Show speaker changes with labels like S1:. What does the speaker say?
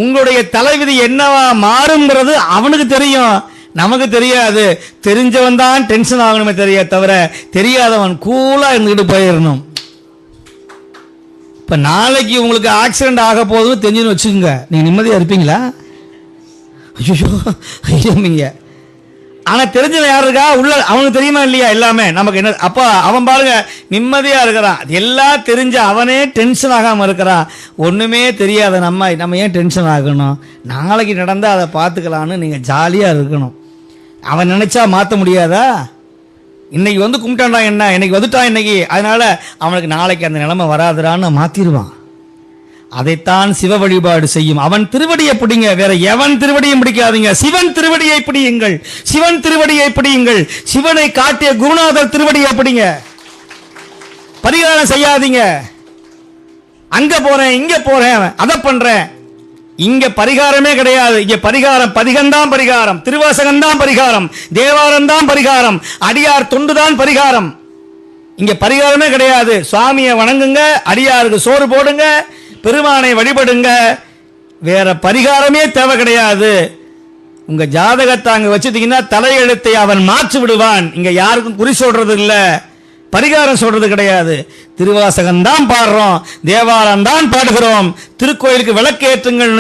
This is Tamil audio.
S1: உங்களுடைய தலைவிதி என்னவா மாறுங்கிறது அவனுக்கு தெரியும், நமக்கு தெரியாது. தெரிஞ்சவன் தான் டென்ஷன் ஆகணுமே தவிர தெரியாதவன் கூலா இருந்துகிட்டு போயிடணும். இப்ப நாளைக்கு உங்களுக்கு ஆக்சிடென்ட் ஆக போகுதுன்னு தெரிஞ்சுன்னு வச்சுக்கோங்க, நீங்க நிம்மதியா இருப்பீங்களா? ஐயோங்க. ஆனா தெரிஞ்சவன் யாரு இருக்கா உள்ள, அவனுக்கு தெரியுமா இல்லையா எல்லாமே நமக்கு என்ன? அப்ப அவன் பாருங்க நிம்மதியா இருக்கிறான். எல்லாம் தெரிஞ்ச அவனே டென்ஷன் ஆகாம இருக்கிறான். ஒண்ணுமே தெரியாத நம்ம ஏன் டென்ஷன் ஆகணும்? நாளைக்கு நடந்தா அதை பார்த்துக்கலான்னு நீங்க ஜாலியா இருக்கணும். அவன் நினைச்சா மாற்ற முடியாதா? இன்னைக்கு வந்து கும்பிட்டான்டா என்ன, இன்னைக்கு வந்துட்டான் இன்னைக்கு, அதனால அவனுக்கு நாளைக்கு அந்த நிலைமை வராதுடான்னு மாத்திருவான். அதைத்தான் சிவ வழிபாடு செய்யும். அவன் திருவடியை பிடிங்க, வேற எவன் திருவடியும் பிடிக்காதீங்க. சிவன் திருவடியை பிடியுங்கள், சிவன் திருவடியை பிடியுங்கள். சிவனை காட்டிய குருநாதர் திருவடியை பிடிங்க. பரிகாரம் செய்யாதீங்க. அங்க போறேன் இங்க போறேன் அதை பண்றேன், இங்க பரிகாரமே கிடையாது. இங்க பரிகாரம் பதிகம்தான் பரிகாரம், திருவாசகம் தான் பரிகாரம், தேவாரம் தான் பரிகாரம், அடியார் தொண்டு தான் பரிகாரம். இங்க பரிகாரமே கிடையாது. சுவாமியை வணங்குங்க, அடியாருக்கு சோறு போடுங்க, பெருமானை வழிபடுங்க, வேற பரிகாரமே தேவை கிடையாது. உங்க ஜாதகத்தை அங்க வச்சுட்டீங்கன்னா தலையெழுத்தை அவன் மாற்றி விடுவான். இங்க யாருக்கும் குறி சொல்றது இல்ல, பரிகாரம் சொல்றது கிடையாது. திருவாசகம் தான் பாடுறோம், தேவாரம் தான் பாடுகிறோம், திருக்கோயிலுக்கு விளக்கு ஏற்றுங்கள்